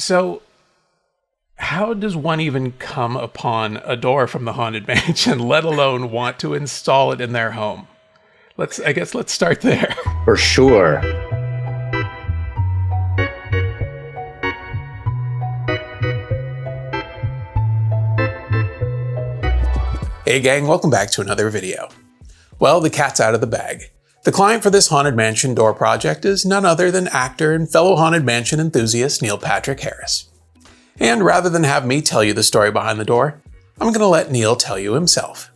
So, how does one even come upon a door from the Haunted Mansion, let alone want to install it in their home? Let's start there. For sure. Hey gang, welcome back to another video. Well, the cat's out of the bag. The client for this Haunted Mansion door project is none other than actor and fellow Haunted Mansion enthusiast Neil Patrick Harris. And rather than have me tell you the story behind the door, I'm going to let Neil tell you himself.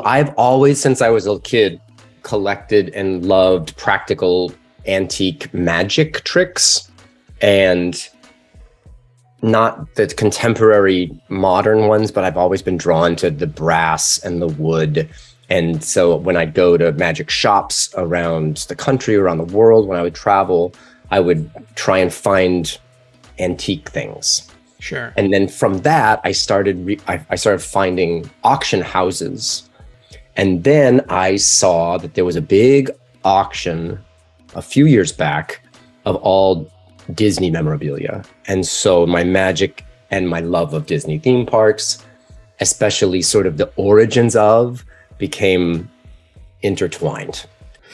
I've always, since I was a kid, collected and loved practical antique magic tricks, and not the contemporary modern ones, but I've always been drawn to the brass and the wood. And so when I'd go to magic shops around the country, around the world, when I would travel, I would try and find antique things. Sure. And then from that, I started finding auction houses. And then I saw that there was a big auction a few years back of all Disney memorabilia. And so my magic and my love of Disney theme parks, especially sort of the origins of, became intertwined.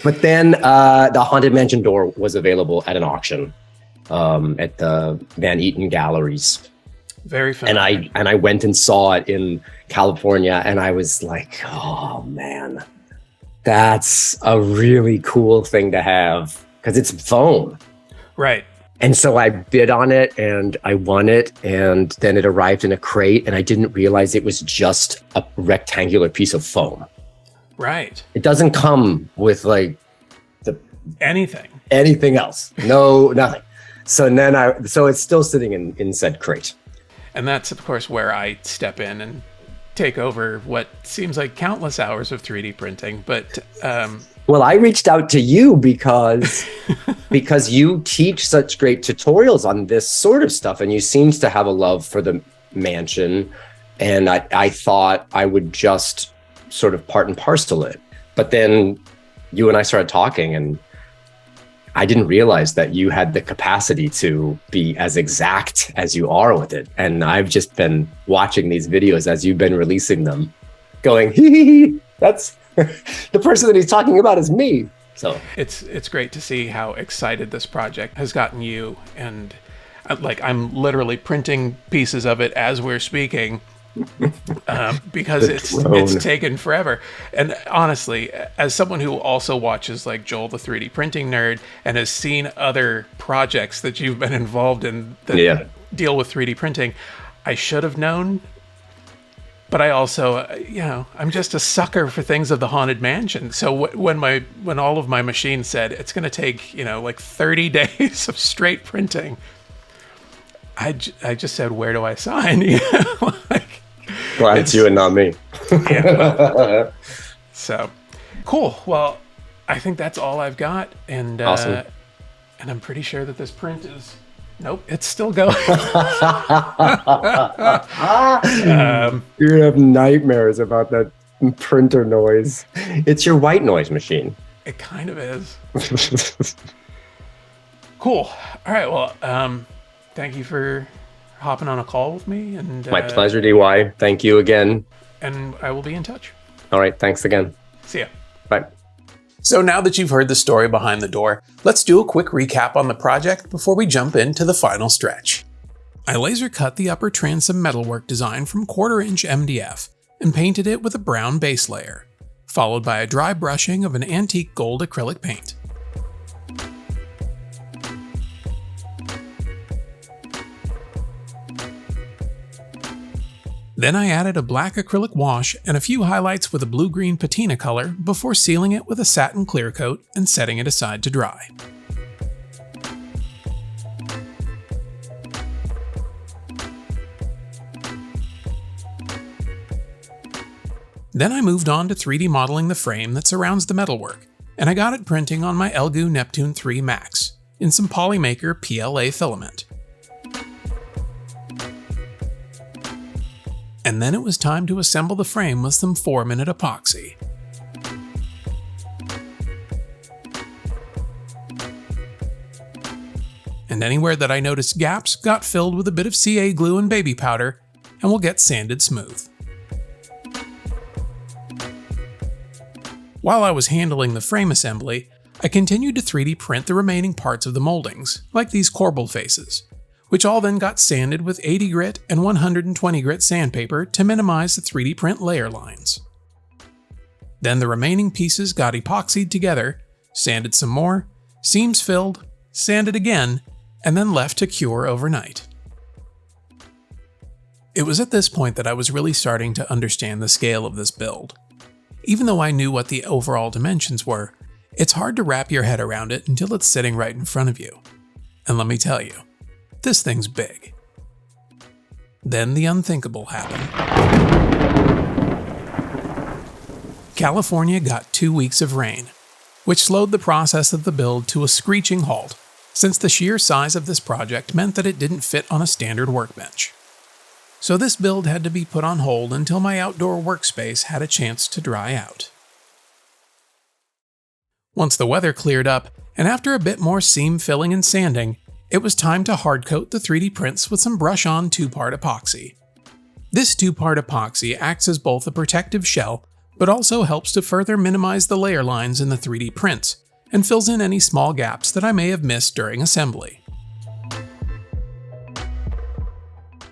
But then the Haunted Mansion door was available at an auction at the Van Eaton Galleries. Very familiar. And I went and saw it in California, and I was like, oh man, that's a really cool thing to have, because it's foam. Right. And so I bid on it and I won it, and then it arrived in a crate, and I didn't realize it was just a rectangular piece of foam. Right. It doesn't come with like anything else. No, nothing. So it's still sitting in said crate. And that's, of course, where I step in and take over what seems like countless hours of 3D printing. But well, I reached out to you because you teach such great tutorials on this sort of stuff, and you seem to have a love for the mansion. And I thought I would just sort of part and parcel it. But then you and I started talking, and I didn't realize that you had the capacity to be as exact as you are with it. And I've just been watching these videos as you've been releasing them, going, hee, that's the person that he's talking about is me. So it's great to see how excited this project has gotten you. And like, I'm literally printing pieces of it as we're speaking, because it's taken forever. And honestly, as someone who also watches like Joel the 3D printing nerd and has seen other projects that you've been involved in that deal with 3D printing, I should have known. But I also, I'm just a sucker for things of the Haunted Mansion. So when all of my machines said it's going to take, like 30 days of straight printing, I just said, where do I sign? Glad it's you and not me. Yeah. So cool. Well, I think that's all I've got. And awesome. And I'm pretty sure that this print is... Nope, it's still going. You're gonna have nightmares about that printer noise. It's your white noise machine. It kind of is. Cool. All right. Well, thank you for hopping on a call with me. And my pleasure, DY. Thank you again. And I will be in touch. All right. Thanks again. See ya. Bye. So now that you've heard the story behind the door, let's do a quick recap on the project before we jump into the final stretch. I laser cut the upper transom metalwork design from 1/4-inch MDF and painted it with a brown base layer, followed by a dry brushing of an antique gold acrylic paint. Then I added a black acrylic wash and a few highlights with a blue-green patina color before sealing it with a satin clear coat and setting it aside to dry. Then I moved on to 3D modeling the frame that surrounds the metalwork, and I got it printing on my Elegoo Neptune 3 Max in some Polymaker PLA filament. And then it was time to assemble the frame with some 4-minute epoxy. And and anywhere that I noticed gaps got filled with a bit of CA glue and baby powder, and will get sanded smooth. While I was handling the frame assembly, I continued to 3D print the remaining parts of the moldings, like these corbel faces, which all then got sanded with 80 grit and 120 grit sandpaper to minimize the 3D print layer lines. Then the remaining pieces got epoxied together, sanded some more, seams filled, sanded again, and then left to cure overnight. It was at this point that I was really starting to understand the scale of this build. Even though I knew what the overall dimensions were, it's hard to wrap your head around it until it's sitting right in front of you. And let me tell you, this thing's big. Then the unthinkable happened. California got 2 weeks of rain, which slowed the process of the build to a screeching halt, since the sheer size of this project meant that it didn't fit on a standard workbench. So this build had to be put on hold until my outdoor workspace had a chance to dry out. Once the weather cleared up, and after a bit more seam filling and sanding, it was time to hardcoat the 3D prints with some brush-on 2-part epoxy. This 2-part epoxy acts as both a protective shell, but also helps to further minimize the layer lines in the 3D prints, and fills in any small gaps that I may have missed during assembly.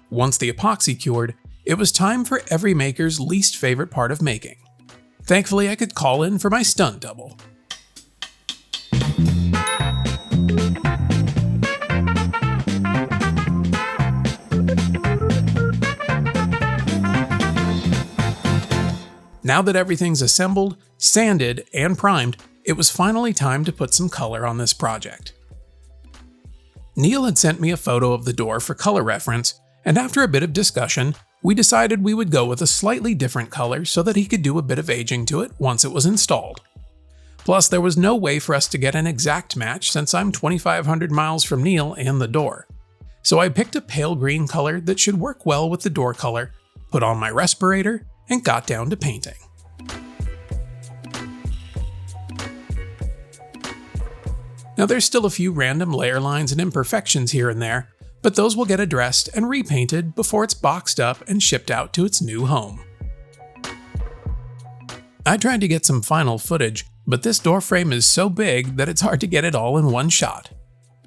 Once the epoxy cured, it was time for every maker's least favorite part of making. Thankfully, I could call in for my stunt double. Now that everything's assembled, sanded, and primed, it was finally time to put some color on this project. Neil had sent me a photo of the door for color reference, and after a bit of discussion, we decided we would go with a slightly different color so that he could do a bit of aging to it once it was installed. Plus, there was no way for us to get an exact match since I'm 2,500 miles from Neil and the door. So I picked a pale green color that should work well with the door color, put on my respirator, and got down to painting. Now there's still a few random layer lines and imperfections here and there, but those will get addressed and repainted before it's boxed up and shipped out to its new home. I tried to get some final footage, but this door frame is so big that it's hard to get it all in one shot.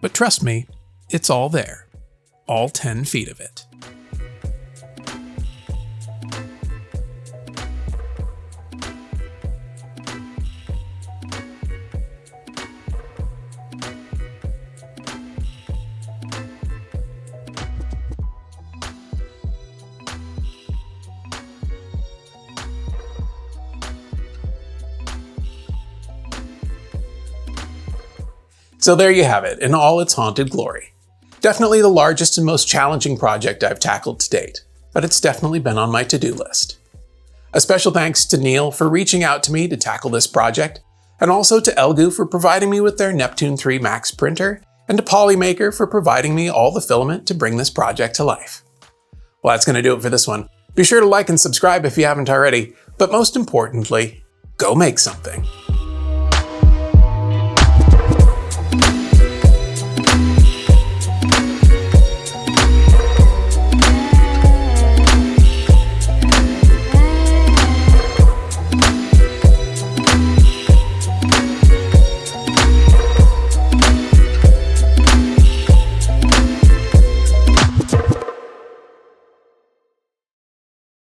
But trust me, it's all there. All 10 feet of it. So there you have it, in all its haunted glory. Definitely the largest and most challenging project I've tackled to date, but it's definitely been on my to-do list. A special thanks to Neil for reaching out to me to tackle this project, and also to Elegoo for providing me with their Neptune 3 Max printer, and to Polymaker for providing me all the filament to bring this project to life. Well, that's going to do it for this one. Be sure to like and subscribe if you haven't already, but most importantly, go make something.